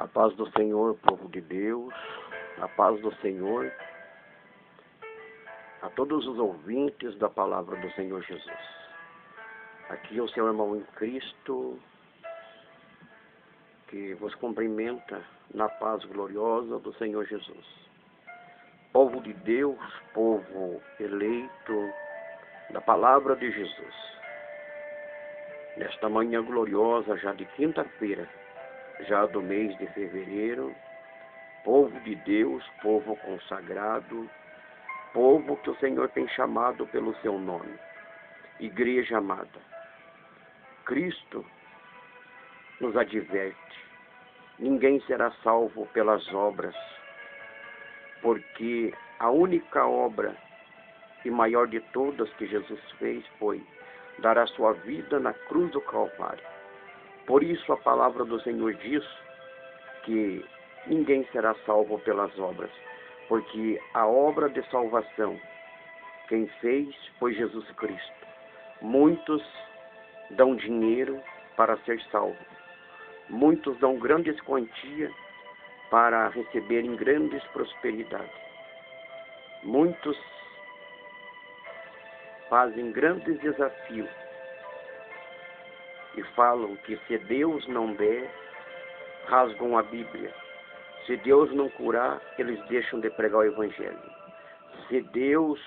A paz do Senhor, povo de Deus, a paz do Senhor a todos os ouvintes da palavra do Senhor Jesus. Aqui é o seu irmão em Cristo, que vos cumprimenta na paz gloriosa do Senhor Jesus. Povo de Deus, povo eleito da palavra de Jesus. Nesta manhã gloriosa, já de quinta-feira, já do mês de fevereiro, povo de Deus, povo consagrado, povo que o Senhor tem chamado pelo seu nome, igreja amada. Cristo nos adverte, ninguém será salvo pelas obras, porque a única obra e maior de todas que Jesus fez foi dar a sua vida na cruz do Calvário. Por isso a palavra do Senhor diz que ninguém será salvo pelas obras, porque a obra de salvação, quem fez foi Jesus Cristo. Muitos dão dinheiro para ser salvos. Muitos dão grandes quantias para receberem grandes prosperidades. Muitos fazem grandes desafios e falam que se Deus não der, rasgam a Bíblia. Se Deus não curar, eles deixam de pregar o Evangelho. Se Deus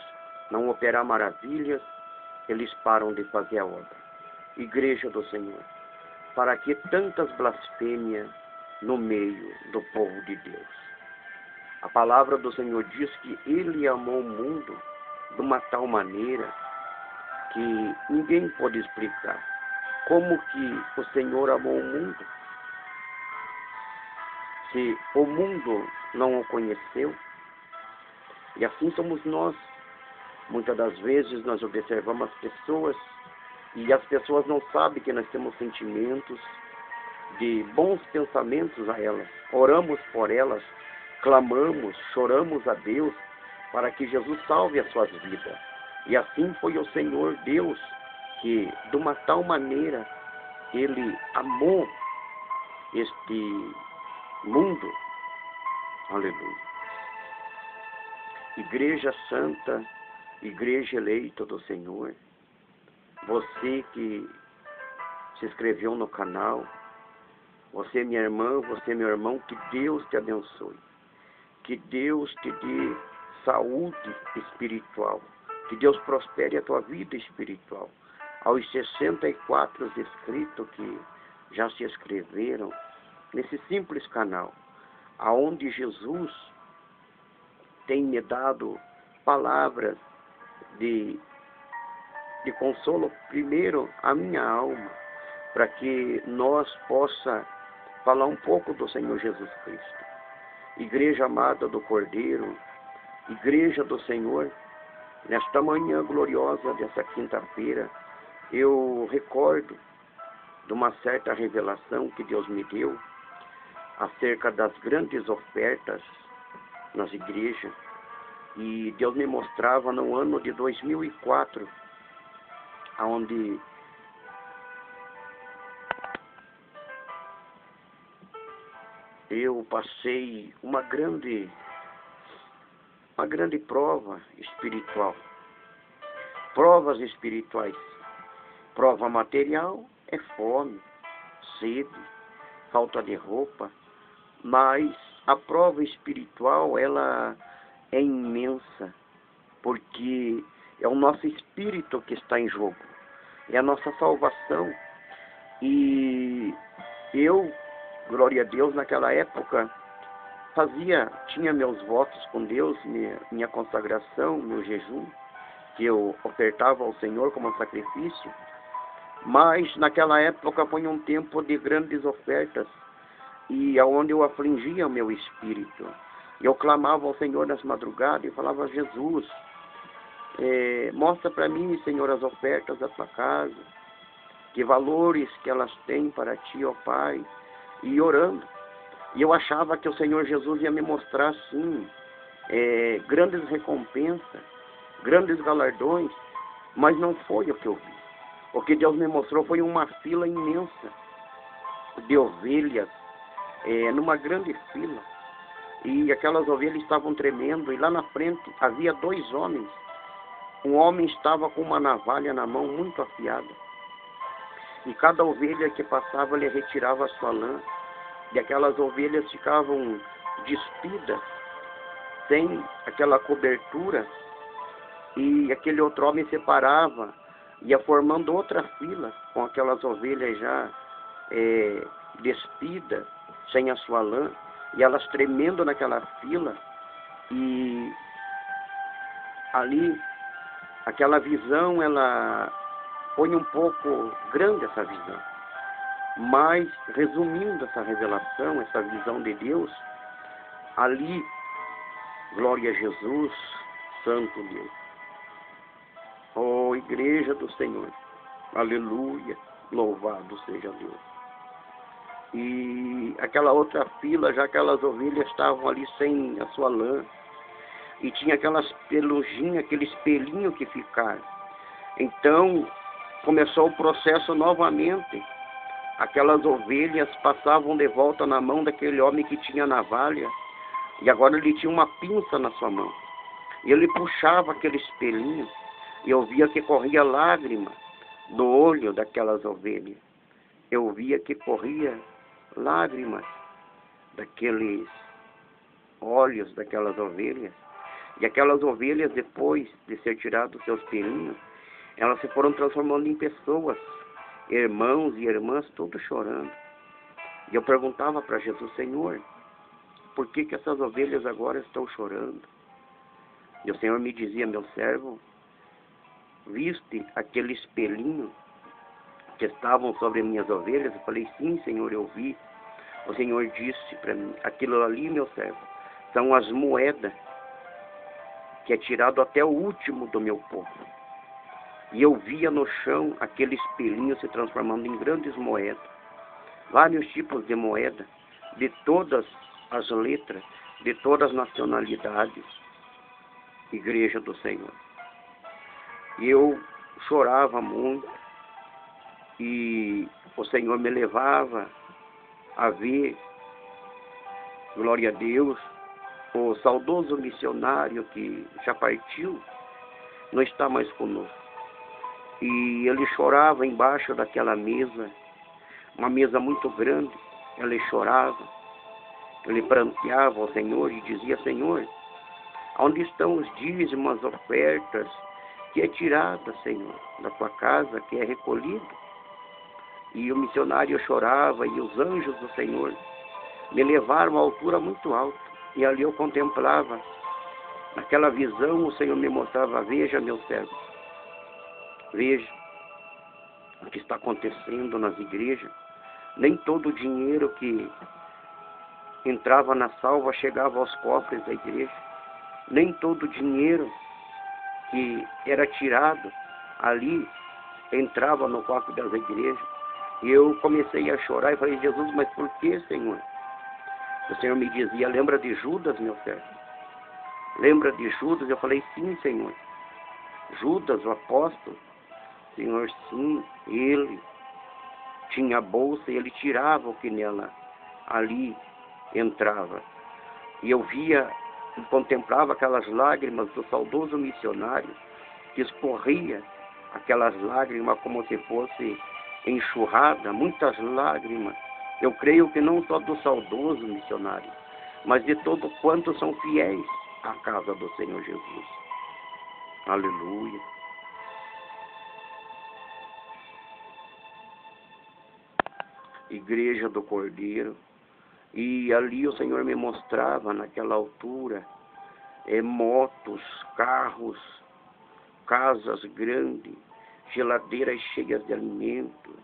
não operar maravilhas, eles param de fazer a obra. Igreja do Senhor, para que tantas blasfêmias no meio do povo de Deus? A palavra do Senhor diz que Ele amou o mundo de uma tal maneira que ninguém pode explicar. Como que o Senhor amou o mundo? Se o mundo não o conheceu, e assim somos nós. Muitas das vezes nós observamos as pessoas e as pessoas não sabem que nós temos sentimentos de bons pensamentos a elas. Oramos por elas, clamamos, choramos a Deus para que Jesus salve as suas vidas. E assim foi o Senhor Deus que, de uma tal maneira, Ele amou este mundo. Aleluia. Igreja santa, igreja eleita do Senhor, você que se inscreveu no canal, você minha irmã, você meu irmão, que Deus te abençoe, que Deus te dê saúde espiritual, que Deus prospere a tua vida espiritual. Aos 64 inscritos que já se inscreveram nesse simples canal, aonde Jesus tem me dado palavras de consolo, primeiro a minha alma, para que nós possa falar um pouco do Senhor Jesus Cristo. Igreja amada do Cordeiro, igreja do Senhor, nesta manhã gloriosa dessa quinta-feira, eu recordo de uma certa revelação que Deus me deu acerca das grandes ofertas nas igrejas. E Deus me mostrava no ano de 2004, onde eu passei uma grande prova espiritual. Provas espirituais. Prova material é fome, sede, falta de roupa, mas a prova espiritual, ela é imensa, porque é o nosso espírito que está em jogo, é a nossa salvação. E eu, glória a Deus, naquela época, tinha meus votos com Deus, minha consagração, meu jejum, que eu ofertava ao Senhor como sacrifício. Mas naquela época foi um tempo de grandes ofertas, e aonde eu afligia o meu espírito. Eu clamava ao Senhor nas madrugadas e falava: Jesus, mostra para mim, Senhor, as ofertas da tua casa, que valores que elas têm para ti, ó Pai. E orando. E eu achava que o Senhor Jesus ia me mostrar, sim, grandes recompensas, grandes galardões, mas não foi o que eu vi. O que Deus me mostrou foi uma fila imensa de ovelhas numa grande fila. E aquelas ovelhas estavam tremendo, e lá na frente havia 2 homens. Um homem estava com uma navalha na mão muito afiada. E cada ovelha que passava, ele retirava a sua lã. E aquelas ovelhas ficavam despidas, sem aquela cobertura. E aquele outro homem separava, ia formando outra fila, com aquelas ovelhas já despidas, sem a sua lã. E elas tremendo naquela fila. E ali, aquela visão, ela foi um pouco grande, essa visão. Mas, resumindo essa revelação, essa visão de Deus, ali, glória a Jesus, Santo Deus. Oh, Igreja do Senhor, aleluia, louvado seja Deus. E aquela outra fila, já aquelas ovelhas estavam ali sem a sua lã, e tinha aquelas peluginhas, aquele espelhinho que ficaram. Então, começou o processo novamente. Aquelas ovelhas passavam de volta na mão daquele homem que tinha navalha, e agora ele tinha uma pinça na sua mão. E ele puxava aquele espelhinho, e eu via que corria lágrima do olho daquelas ovelhas. Eu via que corria lágrimas daqueles olhos daquelas ovelhas. E aquelas ovelhas, depois de ser tirado os seus pelinhos, elas se foram transformando em pessoas, irmãos e irmãs, todos chorando. E eu perguntava para Jesus: Senhor, por que essas ovelhas agora estão chorando? E o Senhor me dizia: meu servo, viste aquele espelhinho que estavam sobre minhas ovelhas? Eu falei: sim, Senhor, eu vi. O Senhor disse para mim: aquilo ali, meu servo, são as moedas que é tirado até o último do meu povo. E eu via no chão aquele espelhinho se transformando em grandes moedas, vários tipos de moeda, de todas as letras, de todas as nacionalidades. Igreja do Senhor. E eu chorava muito, e o Senhor me levava a ver, glória a Deus, o saudoso missionário que já partiu, não está mais conosco. E ele chorava embaixo daquela mesa, uma mesa muito grande. Ele chorava, ele pranteava ao Senhor e dizia: Senhor, onde estão os dízimos, as ofertas que é tirada, Senhor, da tua casa, que é recolhido? E o missionário chorava, e os anjos do Senhor me levaram a altura muito alta. E ali eu contemplava, naquela visão o Senhor me mostrava: veja, meu servo, veja o que está acontecendo nas igrejas. Nem todo o dinheiro que entrava na salva chegava aos cofres da igreja. Nem todo o dinheiro que era tirado ali entrava no cofre das igrejas. E eu comecei a chorar e falei: Jesus, mas por que, Senhor? O Senhor me dizia: lembra de Judas, meu servo? Lembra de Judas? Eu falei: sim, Senhor. Judas, o apóstolo. Senhor, sim, ele tinha a bolsa e ele tirava o que nela ali entrava. E eu via e contemplava aquelas lágrimas do saudoso missionário, que escorria aquelas lágrimas como se fosse enxurrada, muitas lágrimas. Eu creio que não só do saudoso missionário, mas de todo quanto são fiéis à casa do Senhor Jesus. Aleluia. Igreja do Cordeiro. E ali o Senhor me mostrava, naquela altura, motos, carros, casas grandes, geladeiras cheias de alimento,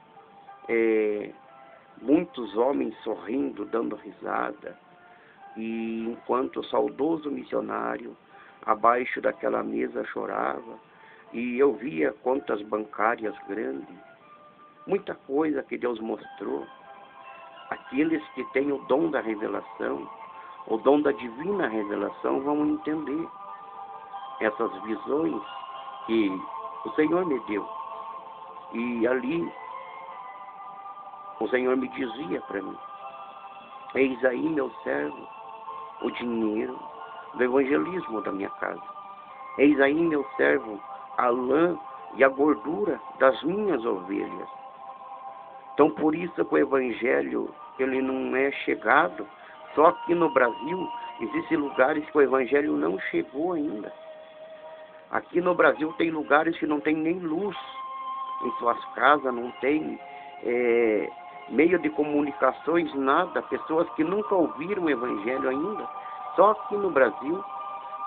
muitos homens sorrindo, dando risada. E enquanto o saudoso missionário, abaixo daquela mesa, chorava, e eu via contas bancárias grandes, muita coisa que Deus mostrou. Aqueles que têm o dom da revelação, o dom da divina revelação, vão entender essas visões que o Senhor me deu. E ali o Senhor me dizia para mim: Eis aí, meu servo, o dinheiro do evangelismo da minha casa. Eis aí, meu servo, a lã e a gordura das minhas ovelhas. Então, por isso que o evangelho, ele não é chegado. Só aqui no Brasil, existem lugares que o evangelho não chegou ainda. Aqui no Brasil tem lugares que não tem nem luz em suas casas, não tem meio de comunicações, nada. Pessoas que nunca ouviram o evangelho ainda. Só aqui no Brasil,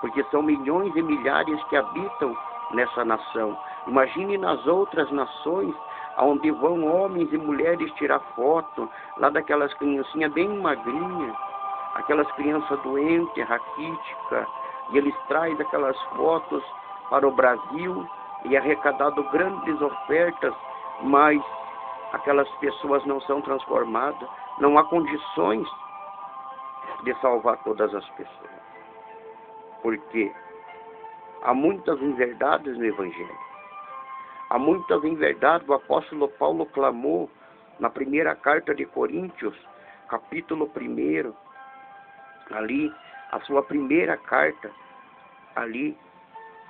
porque são milhões e milhares que habitam nessa nação. Imagine nas outras nações, onde vão homens e mulheres tirar foto, lá daquelas criancinhas bem magrinhas, aquelas crianças doentes, raquíticas, e eles trazem aquelas fotos para o Brasil e arrecadado grandes ofertas, mas aquelas pessoas não são transformadas, não há condições de salvar todas as pessoas. Porque há muitas inverdades no Evangelho. Há muitas inverdades. O apóstolo Paulo clamou na primeira carta de Coríntios, capítulo 1, ali, a sua primeira carta, ali,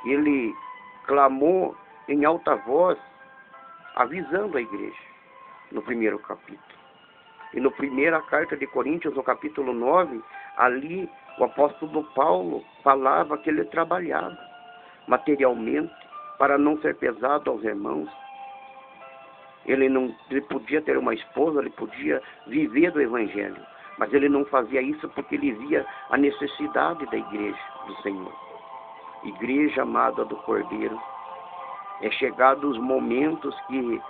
ele clamou em alta voz, avisando a igreja, no primeiro capítulo. E na primeira carta de Coríntios, no capítulo 9, ali o apóstolo Paulo falava que ele trabalhava materialmente para não ser pesado aos irmãos. Ele podia ter uma esposa, ele podia viver do evangelho, mas ele não fazia isso porque ele via a necessidade da igreja do Senhor. Igreja amada do Cordeiro, é chegado os momentos que,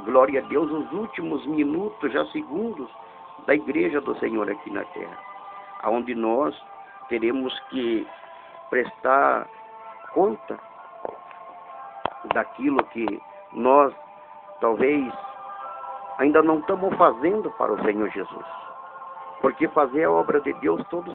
glória a Deus, os últimos minutos, já segundos, da igreja do Senhor aqui na terra, onde nós teremos que prestar conta daquilo que nós, talvez, ainda não estamos fazendo para o Senhor Jesus. Porque fazer a obra de Deus todos